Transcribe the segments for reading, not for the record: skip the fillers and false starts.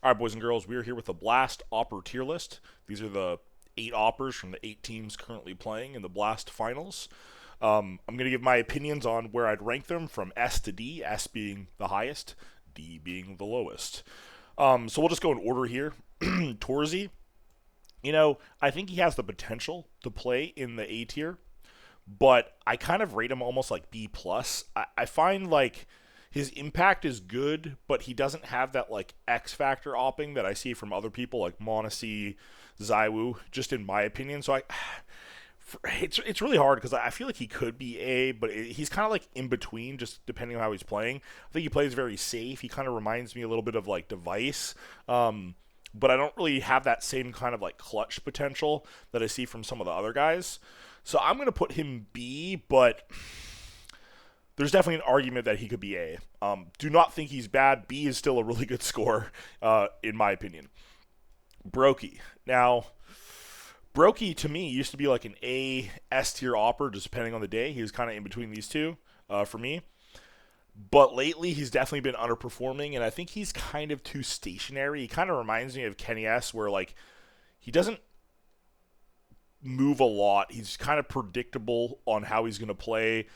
All right, boys and girls, we are here with the Blast AWPER tier list. These are the 8 AWPERs from the 8 teams currently playing in the Blast finals. I'm going to give my opinions on where I'd rank them from S to D, S being the highest, D being the lowest. So we'll just go in order here. Torzy, I think he has the potential to play in the A tier, but I kind of rate him almost like B plus. I find like his impact is good, but he doesn't have that like X factor opping that I see from other people like Monesy, zywoo, just in my opinion. So it's really hard because I feel like he could be A, but he's kind of like in between, just depending on how he's playing. I think he plays very safe. He kind of reminds me a little bit of like Device, but I don't really have that same kind of like clutch potential that I see from some of the other guys. So I'm gonna put him B, but there's definitely an argument that he could be A. Do not think he's bad. B is still a really good score, in my opinion. Broky. Now, Broky to me used to be like an A S tier AWPER, just depending on the day. He was kind of in between these two for me. But lately, he's definitely been underperforming, and I think he's kind of too stationary. He kind of reminds me of Kenny S, where like he doesn't move a lot. He's kind of predictable on how he's going to play.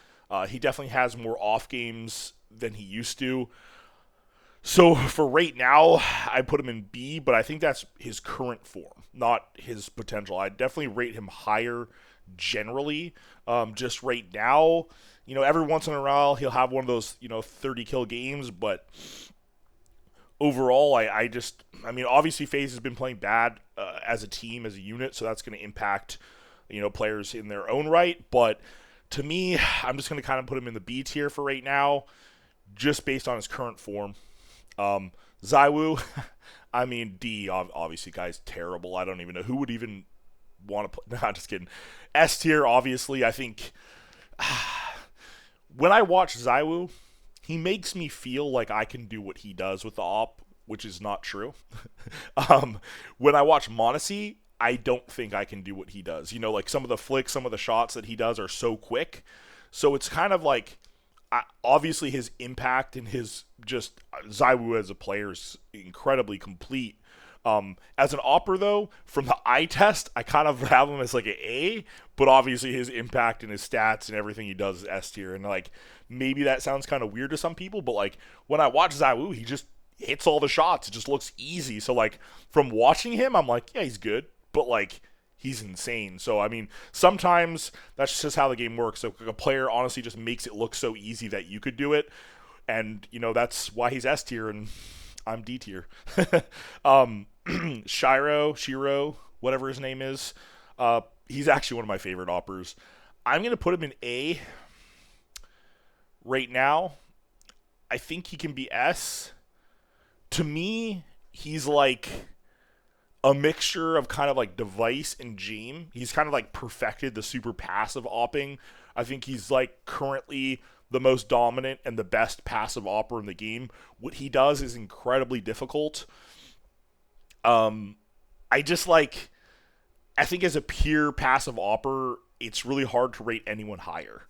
He definitely has more off games than he used to. So for right now, I put him in B, but I think that's his current form, not his potential. I definitely rate him higher generally. Just right now, every once in a while he'll have one of those, 30 kill games, but overall, obviously FaZe has been playing bad as a team, as a unit, so that's going to impact, players in their own right. But to me, I'm just going to kind of put him in the B tier for right now, just based on his current form. zywoo, D, obviously, guy's terrible. I don't even know who would even want to play. Nah, just kidding. S tier, obviously, I think when I watch zywoo, he makes me feel like I can do what he does with the op, which is not true. When I watch Monesy, I don't think I can do what he does. Like some of the flicks, some of the shots that he does are so quick. So it's kind of like, obviously his impact and his just zywoo as a player is incredibly complete. As an AWPER though, from the eye test, I kind of have him as like an A, but obviously his impact and his stats and everything he does is S tier. And like maybe that sounds kind of weird to some people, but like when I watch zywoo, he just hits all the shots. It just looks easy. So like from watching him, I'm like, yeah, he's good, but like he's insane. So sometimes that's just how the game works. So a player honestly just makes it look so easy that you could do it, and that's why he's S tier and I'm D tier. Shiro, whatever his name is, he's actually one of my favorite AWPers. I'm gonna put him in A right now. I think he can be S. To me, he's like a mixture of kind of like Device and Jeem. He's kind of like perfected the super passive opping. I think he's like currently the most dominant and the best passive AWPer in the game. What he does is incredibly difficult. I think as a pure passive AWPer, it's really hard to rate anyone higher.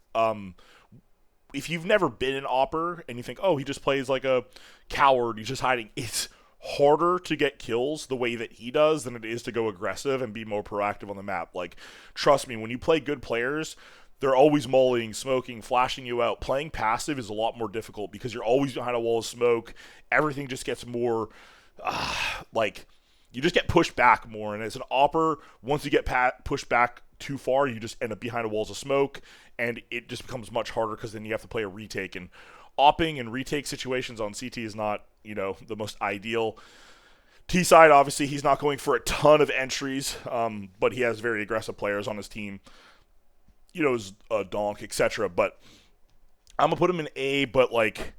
If you've never been an AWPer and you think, oh, he just plays like a coward, he's just hiding, it's harder to get kills the way that he does than it is to go aggressive and be more proactive on the map. Like, trust me, when you play good players, they're always mollying, smoking, flashing you out. Playing passive is a lot more difficult because you're always behind a wall of smoke. Everything just gets more, you just get pushed back more. And as an AWPer, once you get pushed back too far, you just end up behind the walls of smoke, and it just becomes much harder because then you have to play a retake. And opping and retake situations on CT is not, the most ideal. T side, obviously, he's not going for a ton of entries, but he has very aggressive players on his team. Donk, etc. But I'm gonna put him in A, but like,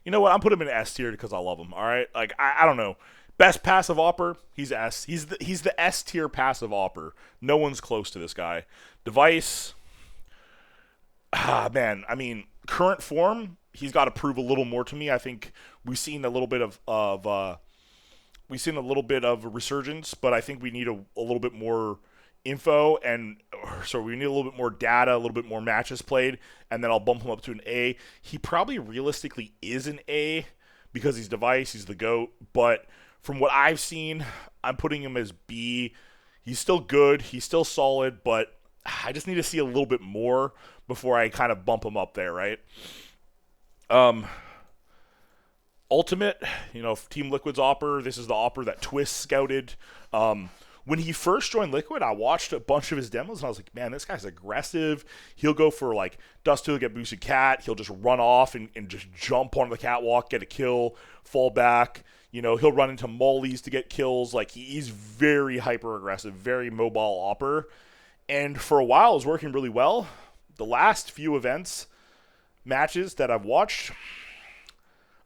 you know what? I'm putting him in S tier because I love him. All right, like I don't know. Best passive AWPer, he's S. He's the S tier passive AWPer. No one's close to this guy. Device, man. Current form, he's got to prove a little more to me. I think we've seen a little bit of a resurgence, but I think we need a little bit more info, and so we need a little bit more data, a little bit more matches played, and then I'll bump him up to an A. He probably realistically is an A, because he's device, he's the GOAT. But from what I've seen, I'm putting him as B. He's still good, he's still solid, but I just need to see a little bit more before I kind of bump him up there, right? Um, Ultimate, Team Liquid's AWPER. This is the AWPER that Twist scouted. When he first joined Liquid, I watched a bunch of his demos, and I was like, man, this guy's aggressive. He'll go for, like, Dust 2, get boosted cat. He'll just run off and just jump onto the catwalk, get a kill, fall back. He'll run into mollies to get kills. Like, he's very hyper-aggressive, very mobile AWPER. And for a while, it was working really well. The last few matches that I've watched,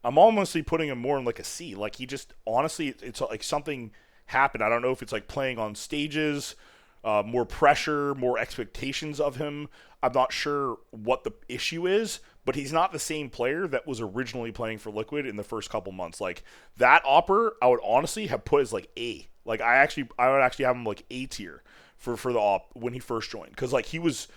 I'm almost putting him more in like a C. Like, he just, honestly, it's like something happened. I don't know if it's like playing on stages, more pressure, more expectations of him. I'm not sure what the issue is, but he's not the same player that was originally playing for Liquid in the first couple months. Like, that AWPER, I would honestly have put as like A. Like, I would actually have him like A tier for the AWP when he first joined. Because, like, he was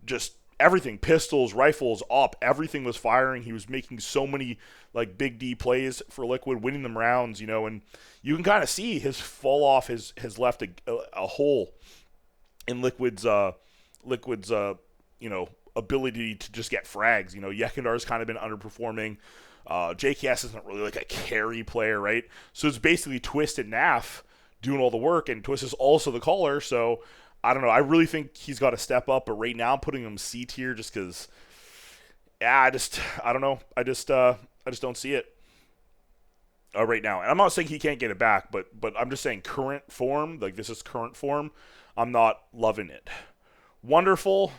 just everything, pistols, rifles, AWP, everything was firing. He was making so many, like, big D plays for Liquid, winning them rounds, and you can kind of see his fall off has left a hole in Liquid's ability to just get frags. Yekendar's kind of been underperforming. JKS isn't really like a carry player, right? So it's basically Twist and Naf doing all the work, and Twist is also the caller, so I don't know. I really think he's got to step up, but right now I'm putting him C tier just because, I don't know. I just don't see it right now. And I'm not saying he can't get it back, but I'm just saying current form, like this is current form, I'm not loving it. Wonderful.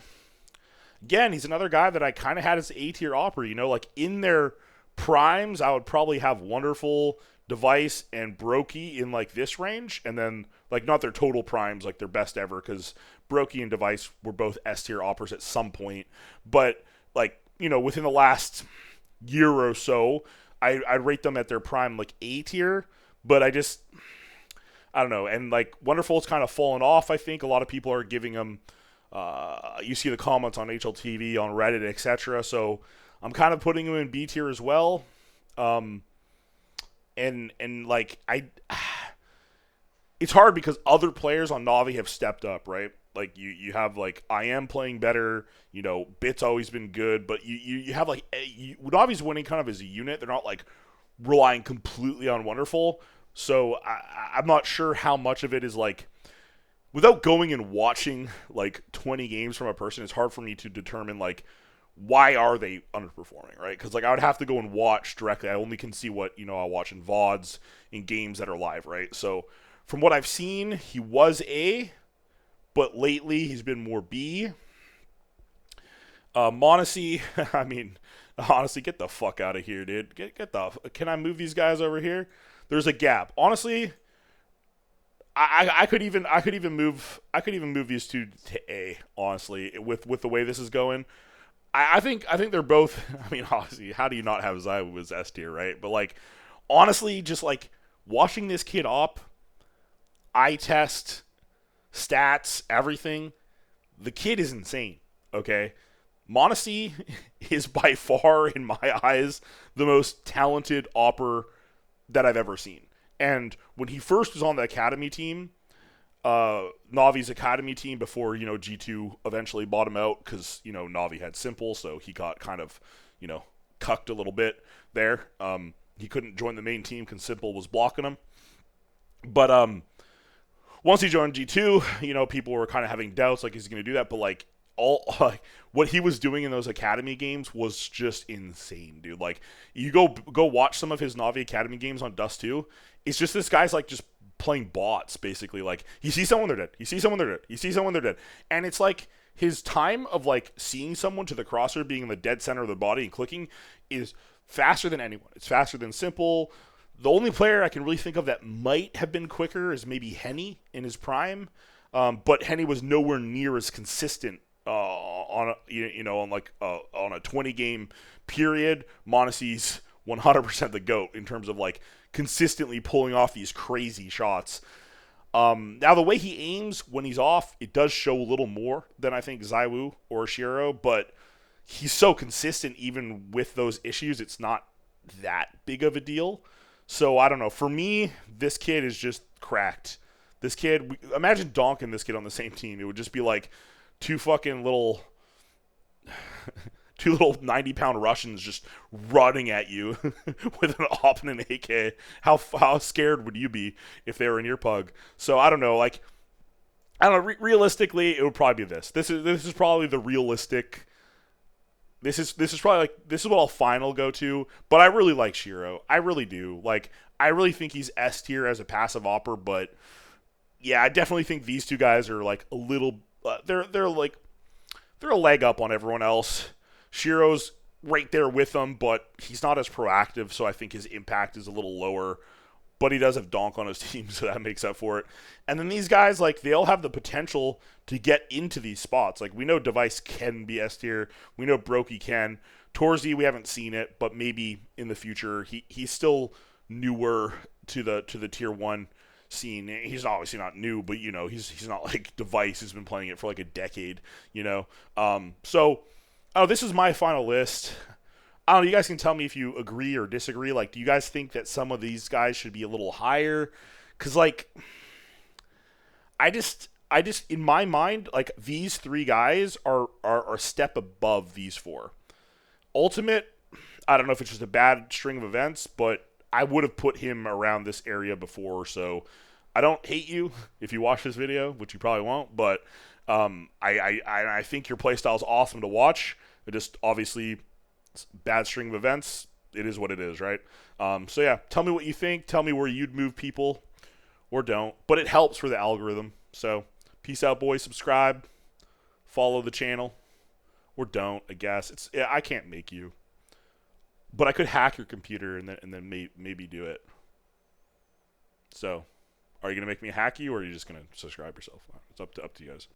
Again, he's another guy that I kind of had as A tier AWPER. Like in their primes, I would probably have Wonderful, Device, and broky in like this range, and then like not their total primes, like their best ever, because broky and Device were both S tier AWPERs at some point. But like within the last year or so, I'd rate them at their prime like A tier. But I don't know. And like Wonderful's kind of fallen off. I think a lot of people are giving him. You see the comments on HLTV, on Reddit, etc. So I'm kind of putting him in B tier as well. And like it's hard because other players on Navi have stepped up, right? Like you have like I am playing better, Bit's always been good, but you have like Navi's winning kind of as a unit. They're not like relying completely on Wonderful. So I'm not sure how much of it is like, without going and watching like 20 games from a person, it's hard for me to determine like why are they underperforming, right? Because like I would have to go and watch directly. I only can see what I watch in VODs, in games that are live, right? So from what I've seen, he was A, but lately he's been more B. Monesy, I mean, honestly, get the fuck out of here, dude. Can I move these guys over here? There's a gap. Honestly, I could even move these two to A. Honestly, with the way this is going. I think they're both. I mean, honestly, how do you not have zywoo as S tier, right? But like, honestly, just like watching this kid up, eye test, stats, everything, the kid is insane. Okay, Monesy is by far, in my eyes, the most talented AWPER that I've ever seen. And when he first was on the academy team, Navi's academy team before, G2 eventually bought him out because, Navi had Simple, so he got kind of, cucked a little bit there. He couldn't join the main team because Simple was blocking him. But once he joined G2, people were kind of having doubts, like, is he going to do that? But, like, what he was doing in those academy games was just insane, dude. Like, you go watch some of his Navi academy games on Dust 2. It's just this guy's, like, just playing bots, basically. Like, he sees someone, they're dead. He sees someone, they're dead. He sees someone, they're dead. And it's like his time of like seeing someone to the crosshair, being in the dead center of the body and clicking, is faster than anyone. It's faster than Simple. The only player I can really think of that might have been quicker is maybe Henny in his prime, but Henny was nowhere near as consistent on a 20 game period. Monesy's 100% the GOAT in terms of like consistently pulling off these crazy shots. Now the way he aims when he's off, it does show a little more than I think zywoo or Shiro, but he's so consistent even with those issues. It's not that big of a deal. So I don't know. For me, this kid is just cracked. This kid, imagine donking this kid on the same team. It would just be like two fucking little, two little 90-pound Russians just running at you with an AWP and an AK. How scared would you be if they were in your pug? So I don't know. Like I don't know. Realistically, it would probably be this. This is probably the realistic. This is probably like this is what I'll final go to. But I really like Shiro. I really do. Like I really think he's S tier as a passive AWPER. But yeah, I definitely think these two guys are like a little. They're like they're a leg up on everyone else. Shiro's right there with them, but he's not as proactive, so I think his impact is a little lower. But he does have Donk on his team, so that makes up for it. And then these guys, like, they all have the potential to get into these spots. Like, we know Device can be S tier. We know broky can. Torzy, we haven't seen it, but maybe in the future. He's still newer to the tier 1 scene. He's obviously not new, but, you know, he's not like Device who's been playing it for like a decade, you know. This is my final list. I don't know, you guys can tell me if you agree or disagree. Like, do you guys think that some of these guys should be a little higher? Because, like, I just, in my mind, like, these three guys are a step above these four. Ultimate, I don't know if it's just a bad string of events, but I would have put him around this area before, so I don't hate you if you watch this video, which you probably won't, but I think your playstyle is awesome to watch. It just, obviously, bad string of events, it is what it is, right? So yeah, tell me what you think. Tell me where you'd move people or don't. But it helps for the algorithm. So peace out, boys. Subscribe, follow the channel, or don't. I guess I can't make you, but I could hack your computer and then maybe do it. So, are you gonna make me hack you, or are you just gonna subscribe yourself? It's up to you guys.